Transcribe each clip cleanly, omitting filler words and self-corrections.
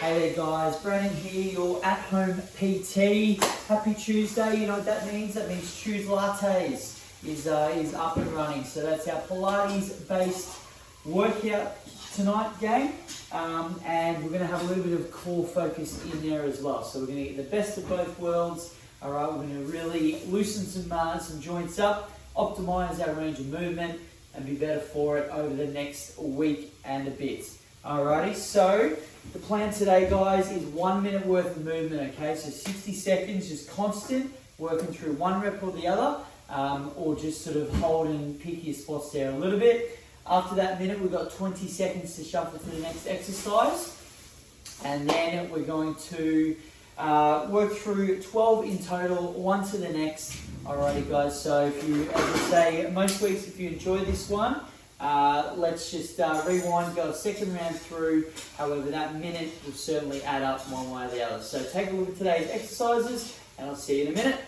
Hey there guys, Brandon here, your at-home PT. Happy Tuesday, you know what that means? That means Choose Lattes is up and running. So that's our Pilates-based workout tonight, gang. And we're gonna have a little bit of core focus in there as well. So we're gonna get the best of both worlds. All right, we're gonna really loosen some joints up, optimize our range of movement, and be better for it over the next week and a bit. Alrighty, so the plan today, guys, is 1 minute worth of movement, okay? So 60 seconds, just constant, working through one rep or the other, or just sort of hold and pick your spots there a little bit. After that minute, we've got 20 seconds to shuffle to the next exercise. And then we're going to work through 12 in total, one to the next. Alrighty, guys, so if you, as I say, most weeks, if you enjoy this one, let's just rewind, go a second round through. However, that minute will certainly add up one way or the other. So take a look at today's exercises, and I'll see you in a minute.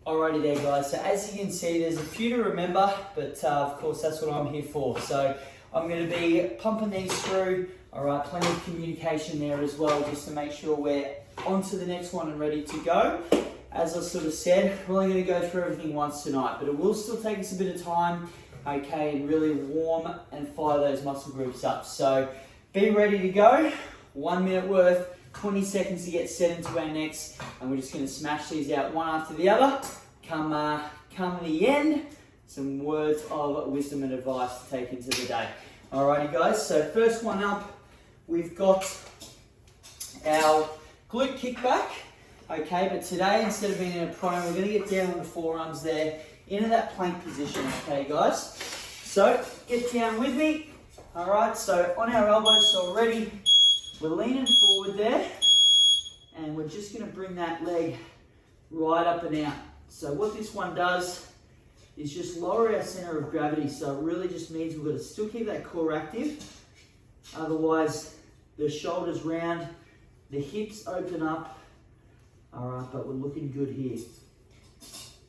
Alrighty there, guys, so as you can see, there's a few to remember, but of course that's what I'm here for. So I'm going to be pumping these through. Alright, plenty of communication there as well, just to make sure we're on to the next one and ready to go. As I sort of said, we're only going to go through everything once tonight, but it will still take us a bit of time, okay, and really warm and fire those muscle groups up. So be ready to go. 1 minute worth, 20 seconds to get set into our next, and we're just going to smash these out one after the other. Come the end, some words of wisdom and advice to take into the day. Alrighty, guys, so first one up, we've got our glute kickback. Okay, but today, instead of being in a prone, we're going to get down on the forearms there, into that plank position, okay, guys? So, get down with me. Alright, so on our elbows, so already we're leaning forward there, and we're just going to bring that leg right up and out. So what this one does is just lower our center of gravity, so it really just means we've got to still keep that core active. Otherwise, the shoulders round, the hips open up. Alright, but we're looking good here.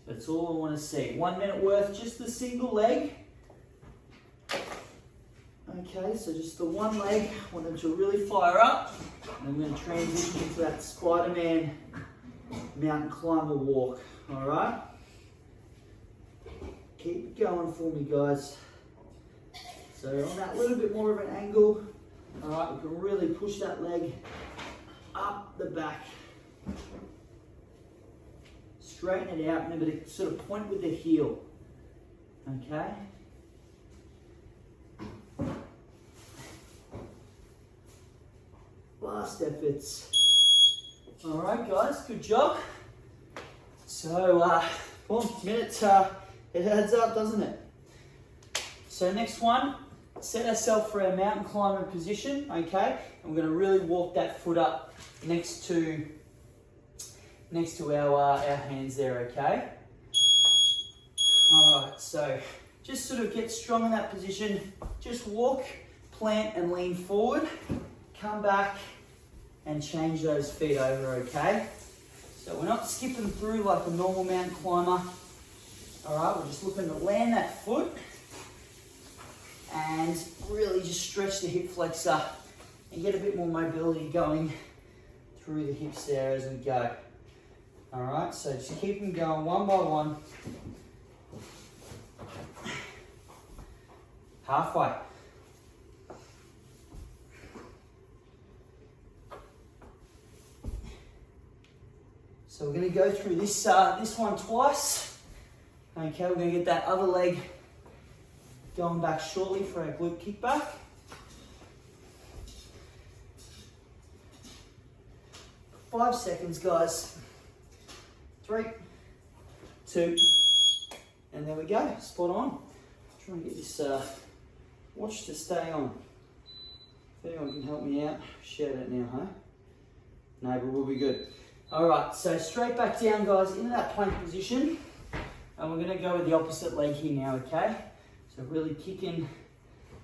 That's all I want to see. 1 minute worth, just the single leg. Okay, so just the one leg, I want them to really fire up. And I'm going to transition into that Spider-Man mountain climber walk. Alright? Keep it going for me, guys. So on that little bit more of an angle, alright, we can really push that leg up the back. Straighten it out, remember to sort of point with the heel. Okay? Last efforts. Alright, guys, good job. So, 1 minute, it adds up, doesn't it? So next one, set ourselves for our mountain climber position, okay? And we're going to really walk that foot up next to our hands there, okay? Alright, so just sort of get strong in that position. Just walk, plant and lean forward. Come back and change those feet over, okay? So we're not skipping through like a normal mountain climber. All right, we're just looking to land that foot and really just stretch the hip flexor and get a bit more mobility going through the hips there as we go. All right, so just keep them going one by one. Halfway. So we're going to go through this one twice. Okay, we're going to get that other leg going back shortly for our glute kickback. For 5 seconds, guys. 3, 2, and there we go. Spot on. Try and get this watch to stay on. If anyone can help me out, share that now, huh? No, but we'll be good. All right, so straight back down, guys, into that plank position. And we're gonna go with the opposite leg here now, okay? So really kicking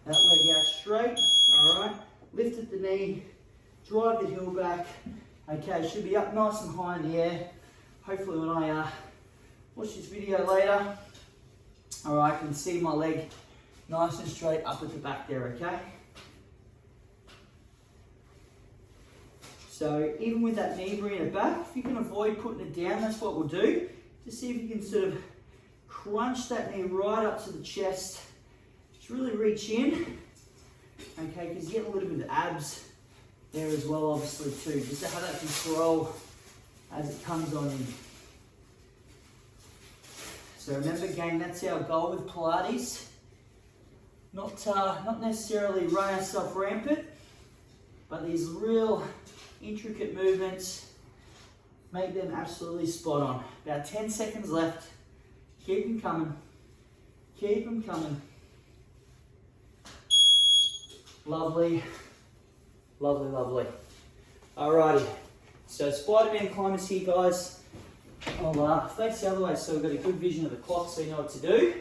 that leg out straight, all right? Lift at the knee, drive the heel back. Okay, should be up nice and high in the air. Hopefully when I watch this video later, all right, I can see my leg nice and straight up at the back there, okay? So even with that knee bringing it back, if you can avoid putting it down, that's what we'll do. Just see if you can sort of crunch that knee right up to the chest. Just really reach in, okay, because you get a little bit of abs there as well, obviously, too. Just to have that control as it comes on in. So remember, gang, that's our goal with Pilates. Not necessarily run ourselves rampant, but these real intricate movements, make them absolutely spot on. About 10 seconds left. Keep them coming. Keep them coming. Lovely. Lovely, lovely. Alrighty. So Spider-Man climbers here, guys. I'll face the other way so we've got a good vision of the clock so you know what to do.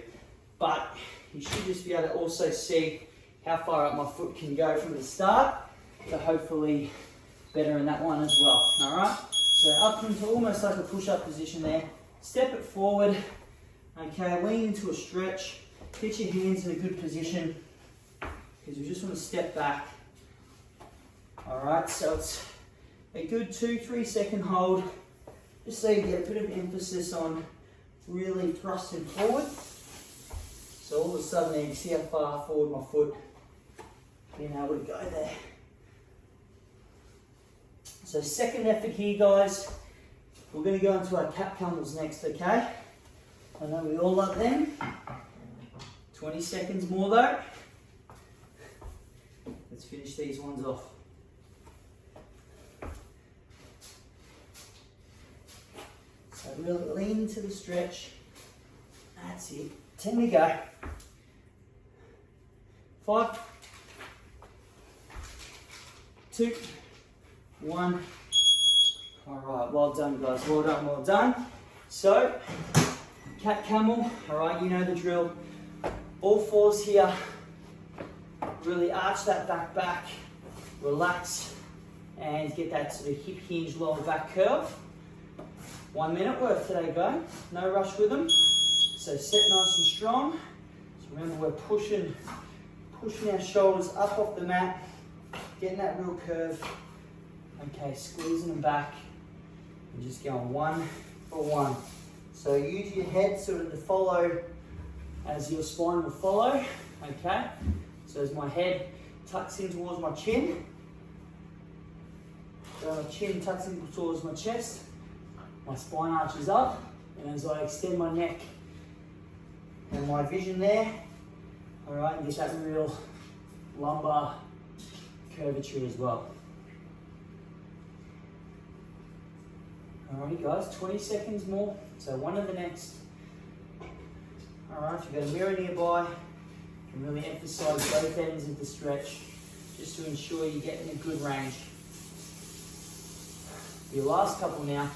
But you should just be able to also see how far up my foot can go from the start. So hopefully better in that one as well. Alright? So up into almost like a push-up position there. Step it forward. Okay, lean into a stretch. Get your hands in a good position because we just want to step back. Alright, so it's a good 2-3 second hold. Just so you get a bit of emphasis on really thrusting forward. So all of a sudden there, you see how far forward my foot being able to go there. So second effort here, guys. We're going to go into our cat camels next, okay? I know we all love them. 20 seconds more though. Let's finish these ones off. So really lean into the stretch. That's it. 10 to go. 5, 2, 1. All right, well done, guys. Well done, well done. So, cat camel. All right, you know the drill. All fours here. Really arch that back, relax, and get that sort of hip hinge lower back curve. 1 minute worth today, go. No rush with them. So set nice and strong. So remember, we're pushing our shoulders up off the mat, getting that real curve. Okay, squeezing them back, and just going 1 for 1. So use your head sort of to follow as your spine will follow. Okay. So as my head tucks in towards my chin, so my chin tucks in towards my chest, my spine arches up, and as I extend my neck and my vision there, all right, and get that real lumbar curvature as well. Alrighty guys, 20 seconds more, so one of the next. Alright, if you've got a mirror nearby, you can really emphasise both ends of the stretch, just to ensure you're getting a good range. Your last couple now,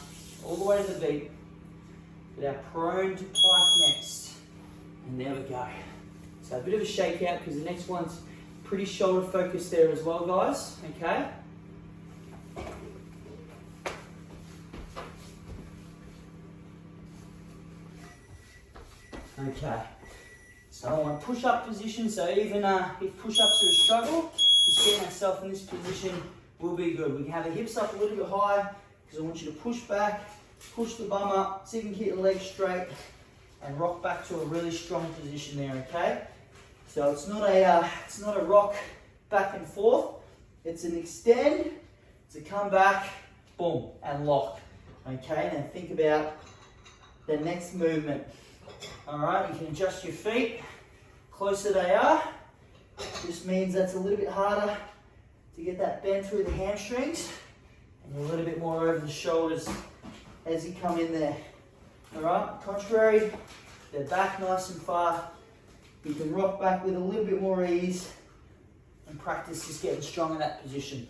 all the way to the beat, with our prone to pike next, and there we go. So a bit of a shakeout because the next one's pretty shoulder focused there as well, guys, okay? Okay. So I want push-up position, so even if push-ups are a struggle, just getting ourselves in this position will be good. We can have the hips up a little bit high, because I want you to push back, push the bum up, so you can keep the legs straight, and rock back to a really strong position there, okay? So it's not a rock back and forth, it's an extend, to come back, boom, and lock. Okay, now think about the next movement. All right, you can adjust your feet, closer they are. This means that's a little bit harder to get that bend through the hamstrings, and a little bit more over the shoulders as you come in there. All right, contrary, they're back nice and far. You can rock back with a little bit more ease and practice just getting strong in that position.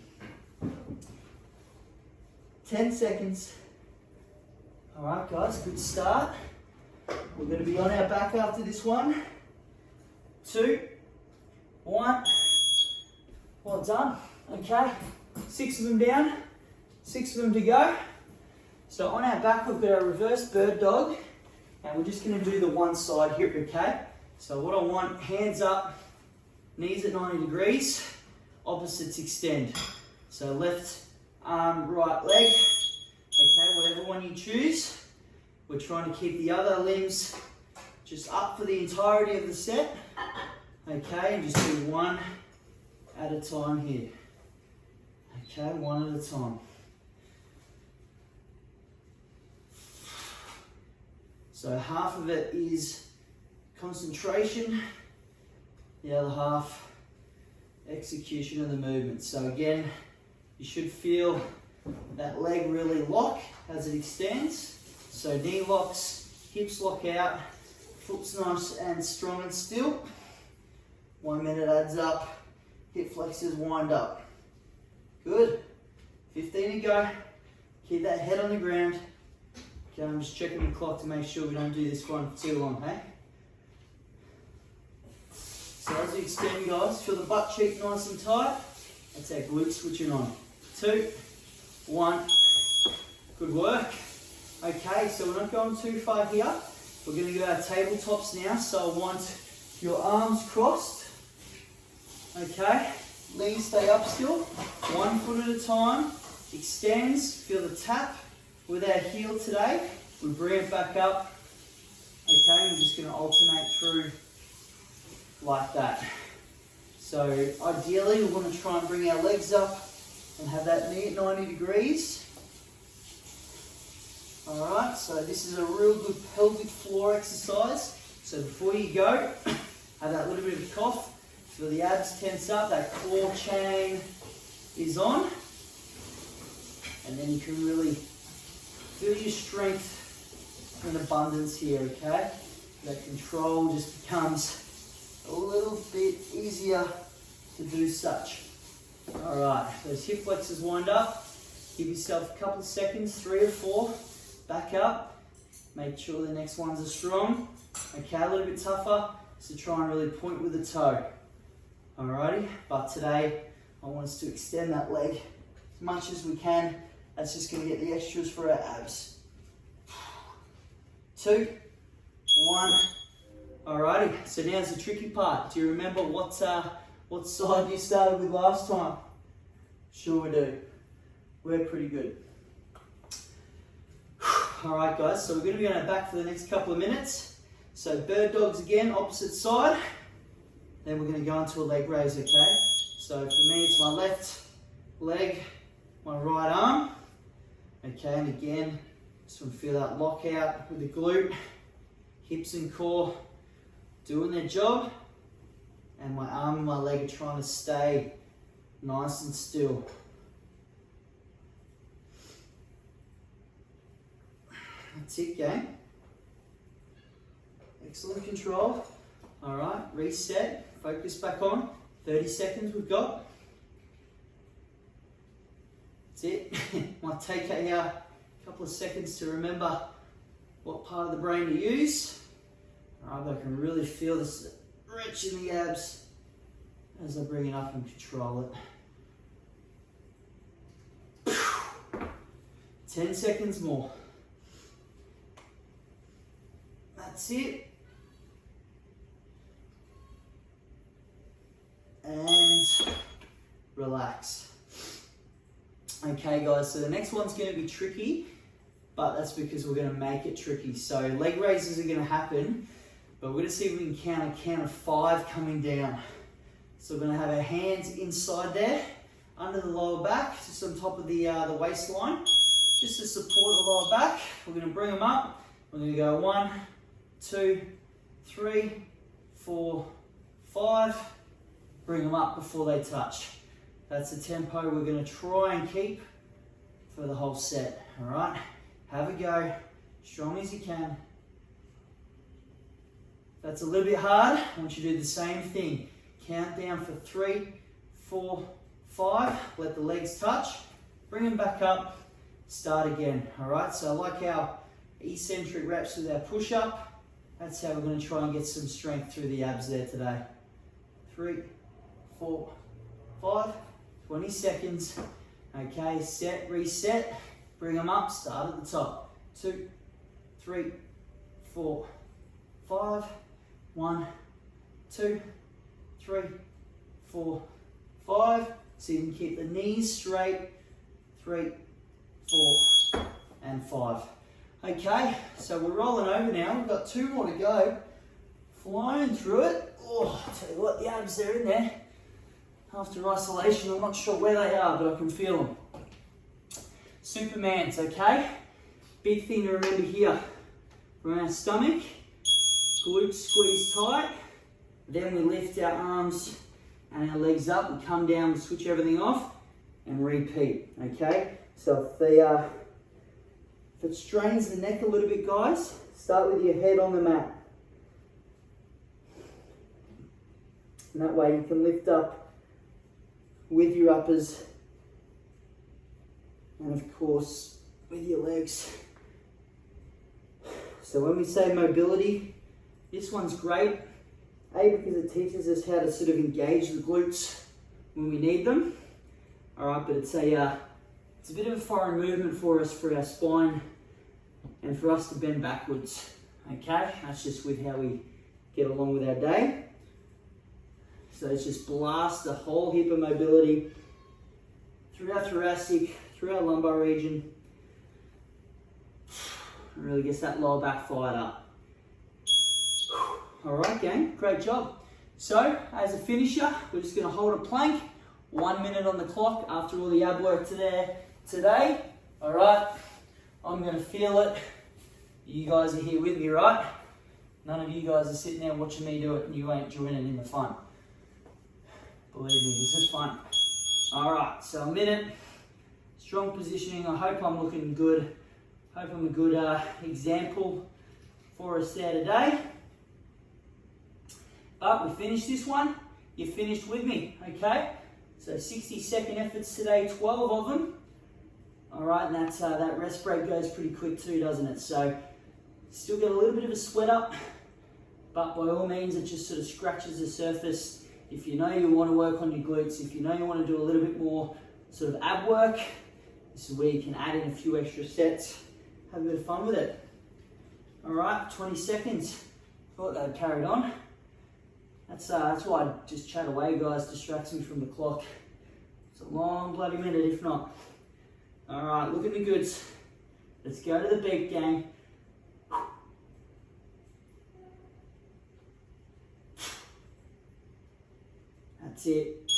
10 seconds. All right, guys, good start. We're going to be on our back after this one. 2, 1. Well done. Okay, 6 of them down, 6 of them to go. So on our back, we've got our reverse bird dog, and we're just going to do the one side here, okay? So what I want, hands up, knees at 90 degrees, opposites extend. So left arm, right leg, okay, whatever one you choose. We're trying to keep the other limbs just up for the entirety of the set, okay, and just do one at a time here. Okay, one at a time. So half of it is concentration, the other half execution of the movement. So again, you should feel that leg really lock as it extends. So knee locks, hips lock out, foot's nice and strong and still. 1 minute adds up, hip flexors wind up. Good. 15 to go. Keep that head on the ground. Okay, I'm just checking the clock to make sure we don't do this one for too long, hey? So as you extend, guys, feel the butt cheek nice and tight. That's our glutes switching on. 2, 1. Good work. Okay, so we're not going too far here. We're going to go our tabletops now. So I want your arms crossed. Okay, knees stay up still. 1 foot at a time. Extends. Feel the tap with our heel today. We bring it back up. Okay, we're just going to alternate through like that. So ideally we want to try and bring our legs up and have that knee at 90 degrees. Alright, so this is a real good pelvic floor exercise. So before you go, have that little bit of a cough. Feel the abs tense up, that core chain is on. And then you can really feel your strength and abundance here, okay? That control just becomes a little bit easier to do such. Alright, those hip flexors wind up. Give yourself a couple of seconds, 3 or 4. Back up. Make sure the next ones are strong. Okay, a little bit tougher, so try and really point with the toe. Alrighty, but today I want us to extend that leg as much as we can. That's just going to get the extras for our abs. 2, 1. Alrighty, so now's the tricky part. Do you remember what side you started with last time? Sure we do. We're pretty good. Alright guys, so we're going to be on our back for the next couple of minutes. So bird dogs again, opposite side. Then we're going to go into a leg raise, okay? So for me it's my left leg, my right arm. Okay, and again, just want to feel that lock out with the glute, hips and core doing their job, and my arm and my leg are trying to stay nice and still. That's it, gang. Excellent control. All right, reset, focus back on. 30 seconds we've got. That's it. Might take a couple of seconds to remember what part of the brain to use. All right, I can really feel this stretch in the abs as I bring it up and control it. 10 seconds more. That's it. and relax. Okay guys, so the next one's going to be tricky, but that's because we're going to make it tricky. So leg raises are going to happen, but we're going to see if we can count a 5 coming down. So we're going to have our hands inside there, under the lower back, just on top of the waistline, just to support the lower back. We're going to bring them up. We're going to go 1, 2, 3, 4, 5. Bring them up before they touch. That's the tempo we're going to try and keep for the whole set. All right, have a go, strong as you can. If that's a little bit hard, I want you to do the same thing. Count down for 3, 4, 5. Let the legs touch. Bring them back up. Start again. All right, so like our eccentric reps with our push-up, that's how we're going to try and get some strength through the abs there today. 3, 4, 5, 20 seconds. Okay, set, reset, bring them up, start at the top. 2, 3, 4, 5, 1, 2, 3, 4, 5. So you can keep the knees straight. 3, 4, and 5. Okay, so we're rolling over now. We've got 2 more to go. Flying through it. Oh, I'll tell you what, the abs, they're in there. After isolation, I'm not sure where they are, but I can feel them. Supermans, okay? Big thing to remember here. From our stomach, glutes squeeze tight. Then we lift our arms and our legs up. We come down, we switch everything off, and repeat, okay? So if it strains the neck a little bit, guys, start with your head on the mat. And that way you can lift up with your uppers and of course with your legs. So when we say mobility, this one's great, because it teaches us how to sort of engage the glutes when we need them. All right, but it's a bit of a foreign movement for us, for our spine and for us to bend backwards. Okay, that's just with how we get along with our day. So let's just blast the whole hip of mobility through our thoracic, through our lumbar region. It really gets that lower back fired up. All right, gang, great job. So as a finisher, we're just gonna hold a plank, 1 minute on the clock after all the ab work today. All right, I'm gonna feel it. You guys are here with me, right? None of you guys are sitting there watching me do it and you ain't joining in the fun. Believe me, this is fun. All right, so a minute, strong positioning. I hope I'm looking good. Hope I'm a good example for us there today. But we finished this one. You finished with me, okay? So 60-second efforts today, 12 of them. All right, and that rest break goes pretty quick too, doesn't it? So still get a little bit of a sweat up, but by all means, it just sort of scratches the surface. If you know you want to work on your glutes, if you know you want to do a little bit more sort of ab work, this is where you can add in a few extra sets. Have a bit of fun with it. All right, 20 seconds. Thought that carried on. That's why I just chat away, guys. Distracts me from the clock. It's a long bloody minute, if not. All right, look at the goods. Let's go to the beat, gang. That's it.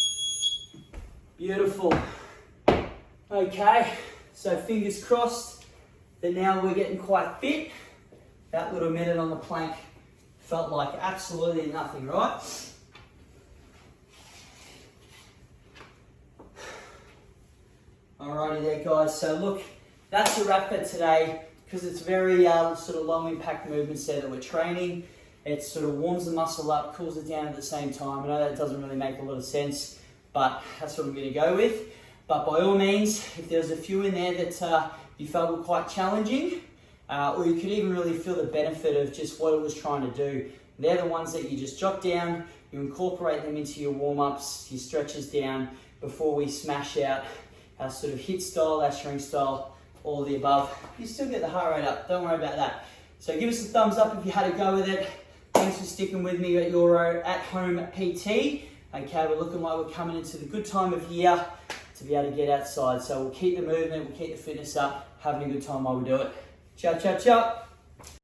Beautiful. Okay, so fingers crossed that now we're getting quite fit. That little minute on the plank felt like absolutely nothing, right? Alrighty there, guys. So look, that's a wrap for today, because it's very sort of low impact movements there that we're training. It sort of warms the muscle up, cools it down at the same time. I know that doesn't really make a lot of sense, but that's what I'm going to go with. But by all means, if there's a few in there that you felt were quite challenging, or you could even really feel the benefit of just what it was trying to do, they're the ones that you just jot down, you incorporate them into your warm-ups, your stretches down, before we smash out our sort of HIIT style, our strength style, all of the above. You still get the heart rate up, don't worry about that. So give us a thumbs up if you had a go with it. Thanks for sticking with me at your at-home PT. Okay, we're looking like we're coming into the good time of year to be able to get outside. So we'll keep the movement, we'll keep the fitness up, having a good time while we do it. Ciao, ciao, ciao.